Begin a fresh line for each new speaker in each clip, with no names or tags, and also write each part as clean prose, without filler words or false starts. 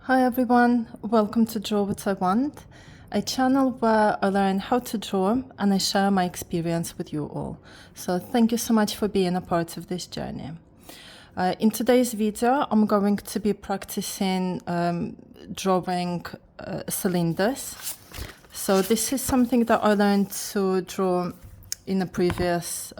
Hi everyone, welcome to Draw What I Want, a channel where I learn how to draw and I share my experience with you all. So thank you so much for being a part of this journey. In today's video, I'm going to be practicing drawing cylinders. So this is something that I learned to draw in a previous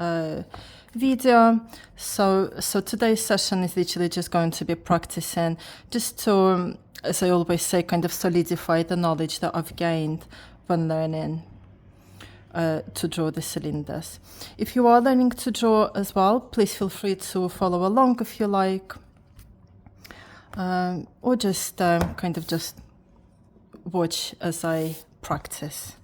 video. So today's session is literally just going to be practicing just to, as I always say, kind of solidify the knowledge that I've gained when learning to draw the cylinders. If you are learning to draw as well, please feel free to follow along if you like, or just kind of just watch as I practice.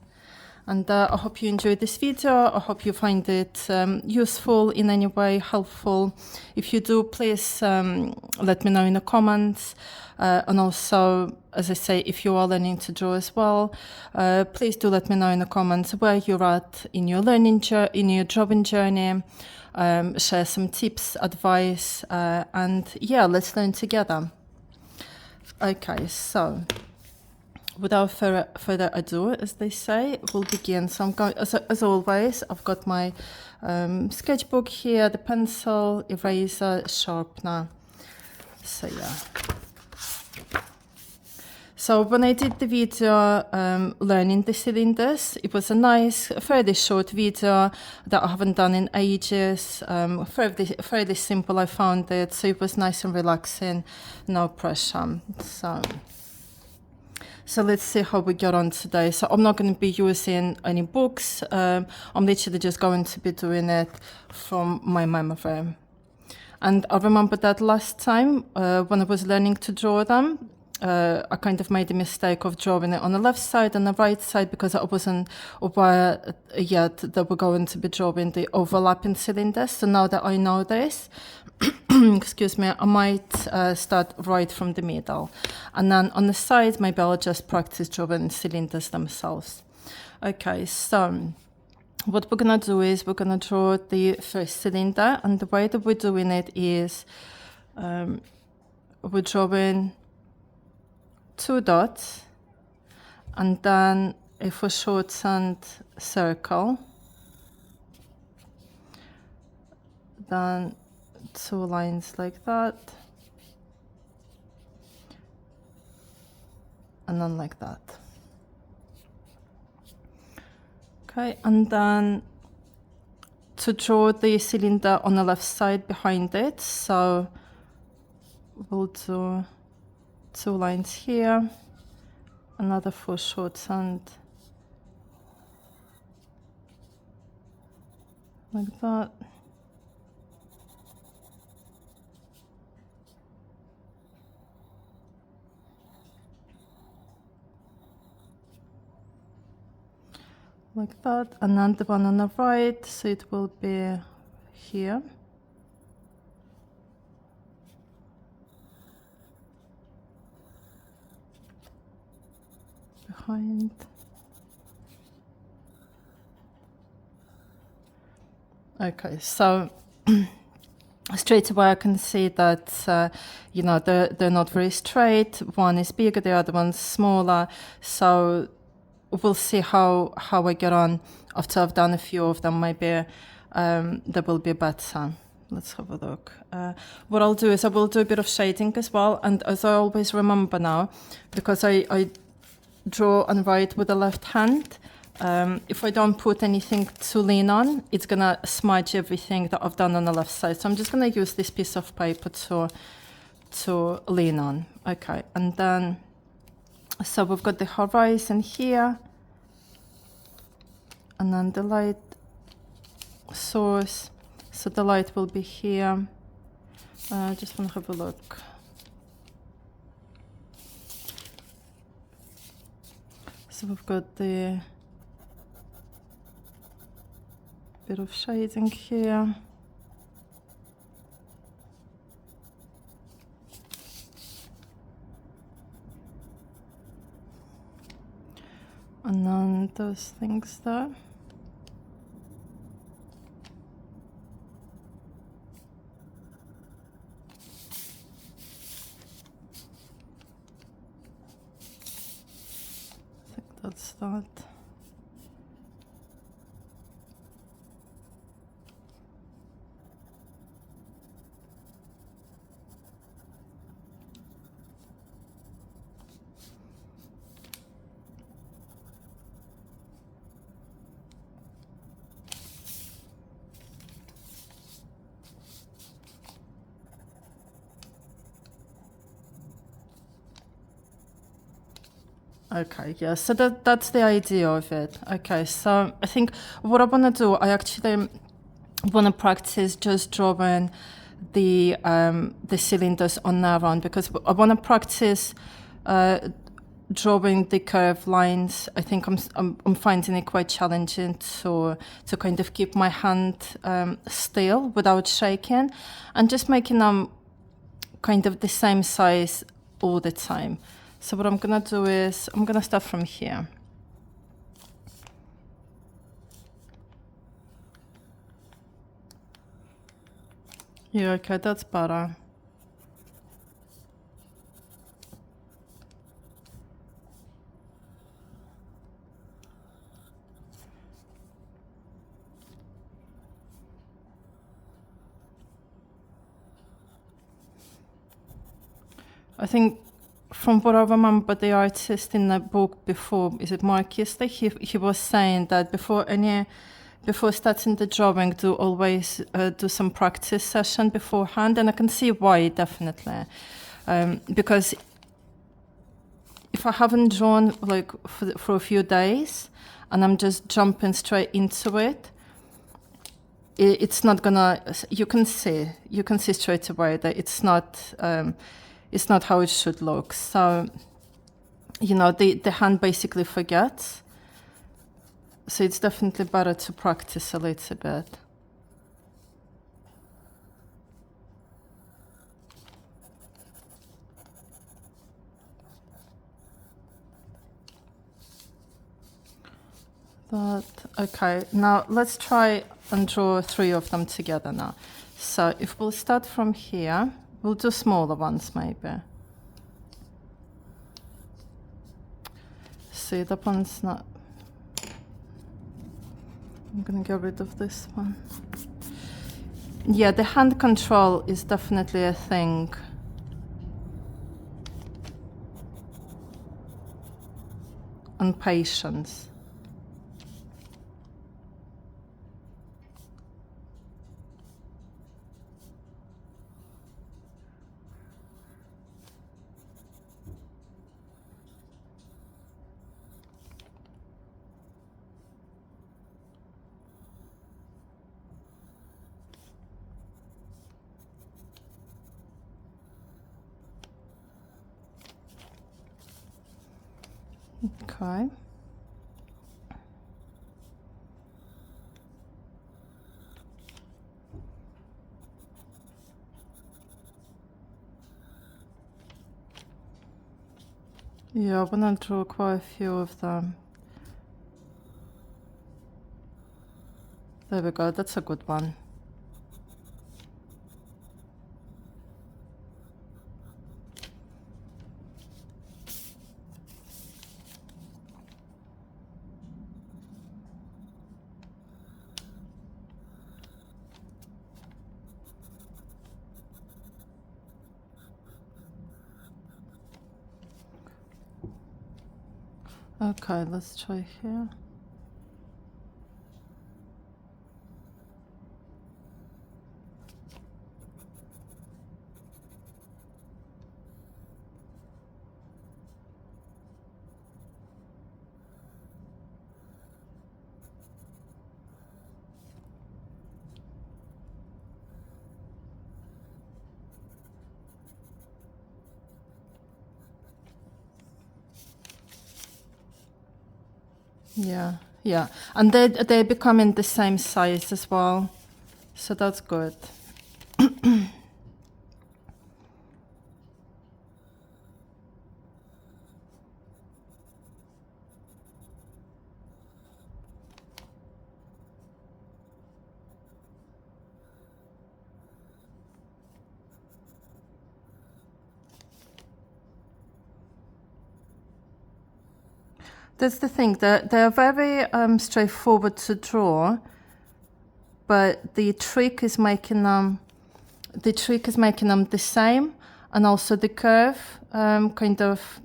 And I hope you enjoyed this video. I hope you find it useful in any way, helpful. If you do, please let me know in the comments. And also, as I say, if you are learning to draw as well, please do let me know in the comments where you're at in your learning in your drawing journey. Share some tips, advice, and yeah, let's learn together. Okay, so without further ado, as they say, we'll begin. So I'm going, as always, I've got my sketchbook here, the pencil, eraser, sharpener. So yeah. So when I did the video learning the cylinders, it was a nice, fairly short video that I haven't done in ages. Fairly simple, I found it. So it was nice and relaxing, no pressure. So let's see how we get on today. So I'm not going to be using any books. I'm literally just going to be doing it from my memory. And I remember that last time when I was learning to draw them, I kind of made a mistake of drawing it on the left side and the right side because I wasn't aware yet that we're going to be drawing the overlapping cylinders. So now that I know this, excuse me, I might start right from the middle. And then on the side, maybe I'll just practice drawing cylinders themselves. Okay, so what we're going to do is we're going to draw the first cylinder. And the way that we're doing it is we're drawing 2 dots and then a foreshortened circle, then 2 lines like that, and then like that. Okay, and then to draw the cylinder on the left side behind it, so we'll do 2 lines here, another foreshortened like that. Like that, and then the one on the right, so it will be here. Behind. Okay, so straight away I can see that you know they're not very straight. One is bigger, the other one's smaller. So we'll see how I get on after I've done a few of them. Maybe there will be better. Let's have a look. What I'll do is I will do a bit of shading as well. And as I always remember now, because I draw and write with the left hand, if I don't put anything to lean on, it's going to smudge everything that I've done on the left side. So I'm just going to use this piece of paper to lean on. Okay, and then, so we've got the horizon here, and then the light source. So the light will be here. Just want to have a look. So we've got the bit of shading here. And then those things there. that's that. Okay, yeah, so that's the idea of it. Okay, so I think what I want to do, I actually want to practice just drawing the cylinders on Naron, because I want to practice drawing the curved lines. I think I'm finding it quite challenging to kind of keep my hand still without shaking, and just making them kind of the same size all the time. So what I'm gonna do is I'm gonna start from here. Yeah, okay, that's better. I think from what I remember, the artist in the book before, is it Mark Kister? He was saying that before starting the drawing, do always do some practice session beforehand, and I can see why, definitely, because if I haven't drawn like for a few days and I'm just jumping straight into it, it's not gonna. You can see straight away that it's not how it should look. So, you know, the hand basically forgets. So it's definitely better to practice a little bit. Okay, now let's try and draw 3 of them together now. So if we'll start from here, we'll do smaller ones maybe. See, that one's not. I'm gonna get rid of this one. Yeah, the hand control is definitely a thing. And patience. Okay. Yeah, I want to draw quite a few of them. There we go, that's a good one. Okay, let's try here. Yeah, yeah, and they're becoming the same size as well, so that's good. That's the thing. They're very straightforward to draw, but the trick is making them the same, and also the curve kind of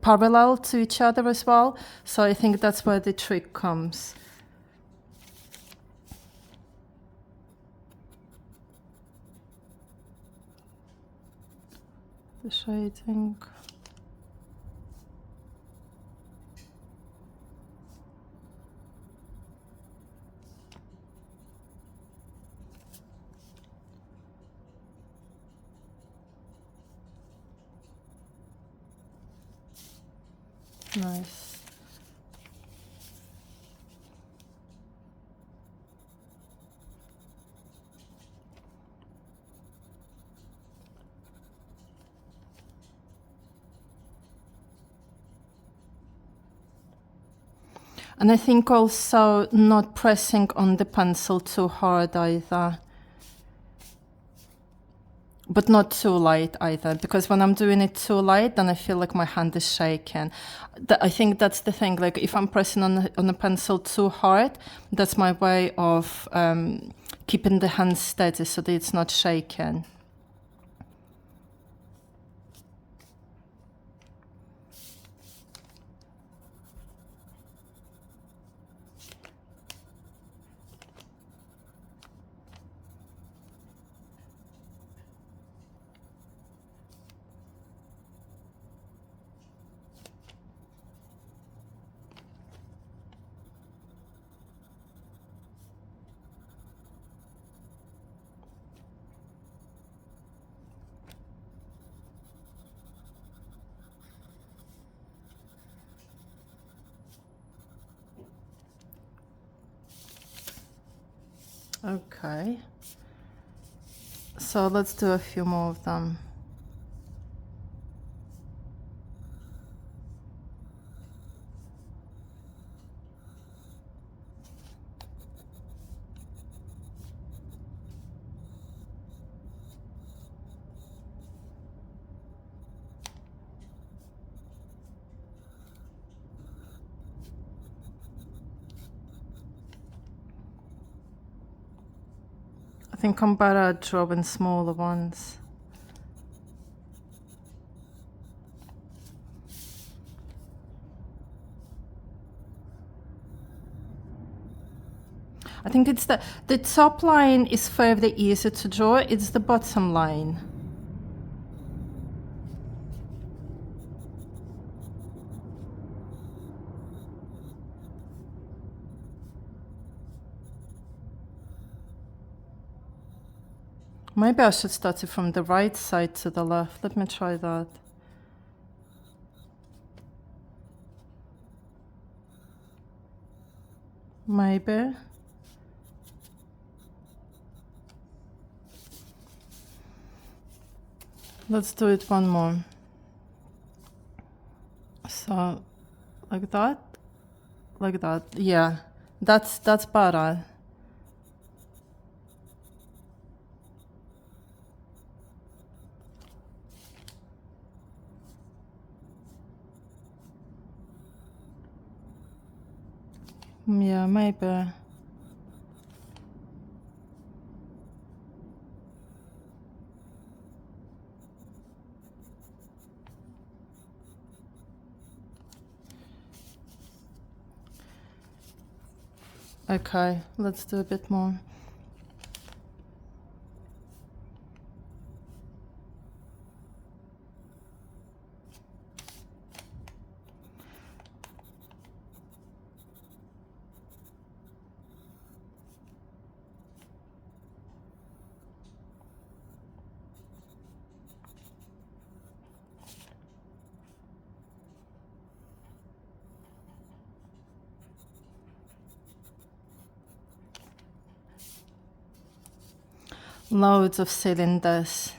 parallel to each other as well. So I think that's where the trick comes. The shading. Nice. And I think also not pressing on the pencil too hard either. But not too light either, because when I'm doing it too light, then I feel like my hand is shaking. I think that's the thing. Like if I'm pressing on a pencil too hard, that's my way of keeping the hand steady so that it's not shaking. Okay. So let's do a few more of them. I think I'm better at drawing smaller ones. I think it's the top line is fairly easy to draw, it's the bottom line. Maybe I should start it from the right side to the left. Let me try that. Maybe. Let's do it one more. So, like that, like that. Yeah, that's better. Yeah, maybe. Okay, let's do a bit more. Loads of cylinders.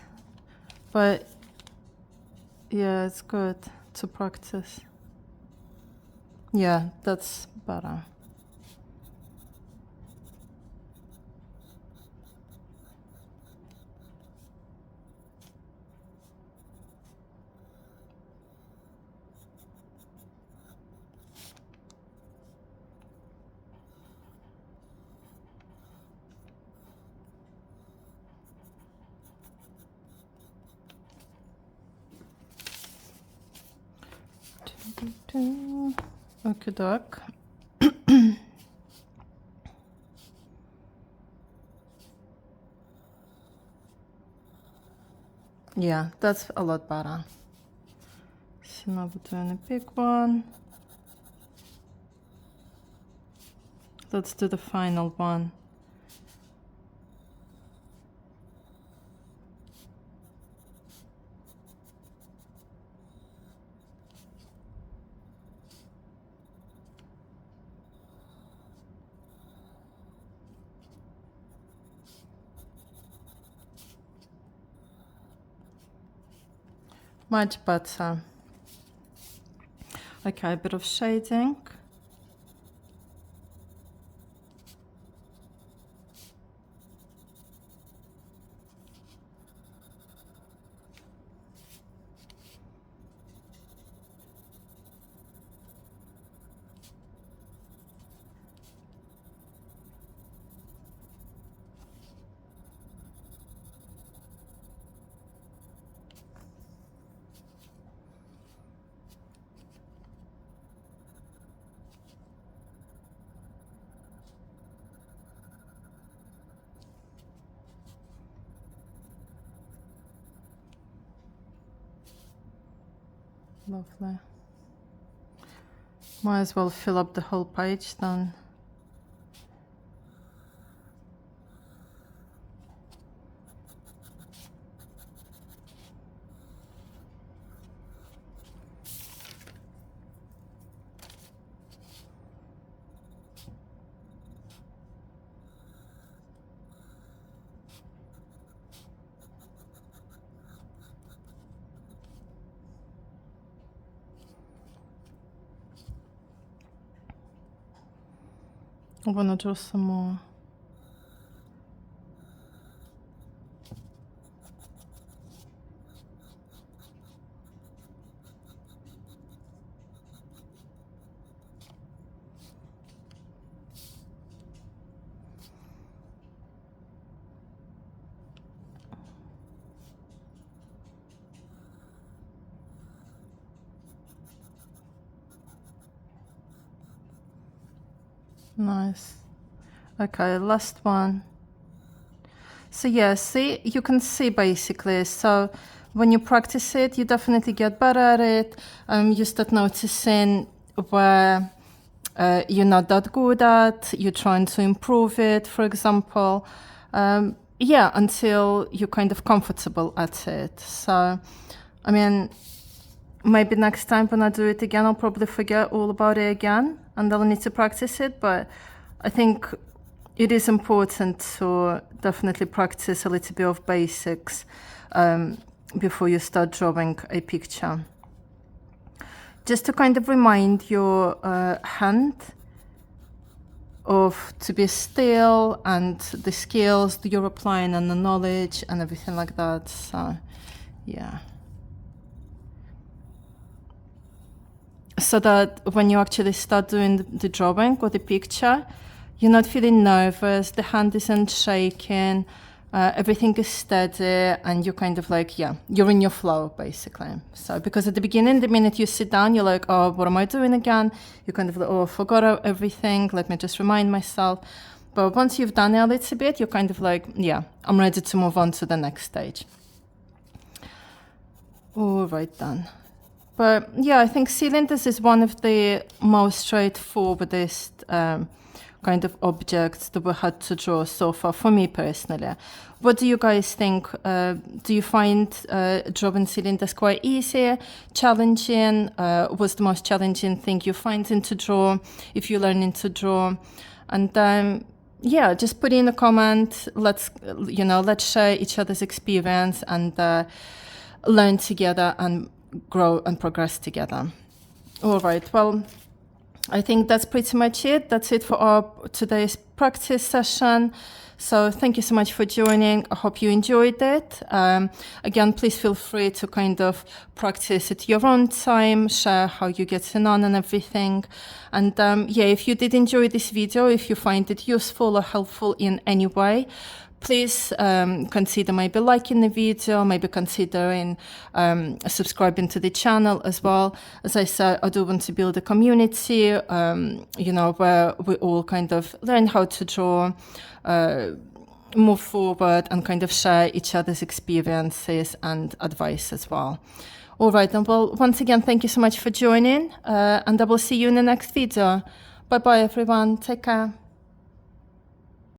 But yeah, it's good to practice. Yeah, that's better. Okay, doc. Yeah, that's a lot better. So now we're doing a big one. Let's do the final one. Much better. Okay, a bit of shading. Lovely. Might as well fill up the whole page then. I want to draw some more. Nice. Okay, last one. So yeah, see, you can see basically, so when you practice it, you definitely get better at it. You start noticing where you're not that good at, you're trying to improve it, for example. Yeah, until you're kind of comfortable at it. So, I mean, maybe next time when I do it again, I'll probably forget all about it again and I'll need to practice it. But I think it is important to definitely practice a little bit of basics before you start drawing a picture. Just to kind of remind your hand of to be still and the skills that you're applying and the knowledge and everything like that. So, yeah. So that when you actually start doing the drawing or the picture, you're not feeling nervous, the hand isn't shaking, everything is steady, and you're kind of like, yeah, you're in your flow, basically. So, because at the beginning, the minute you sit down, you're like, oh, what am I doing again? You're kind of like, oh, I forgot everything, let me just remind myself. But once you've done it a little bit, you're kind of like, yeah, I'm ready to move on to the next stage. All right, then. But yeah, I think cylinders is one of the most straightforwardest kind of objects that we had to draw so far, for me personally. What do you guys think? Do you find drawing cylinders quite easy, challenging? What's the most challenging thing you're finding to draw if you're learning to draw? And yeah, just put in a comment. Let's share each other's experience and learn together and grow and progress together. All right, well, I think that's pretty much it. That's it for our today's practice session. So thank you so much for joining. I hope you enjoyed it. Again, please feel free to kind of practice at your own time, share how you're getting on and everything. And yeah, if you did enjoy this video, if you find it useful or helpful in any way, please consider maybe liking the video, maybe considering subscribing to the channel as well. As I said, I do want to build a community, where we all kind of learn how to draw, move forward, and kind of share each other's experiences and advice as well. All right, and well, once again, thank you so much for joining, and I will see you in the next video. Bye bye, everyone. Take care.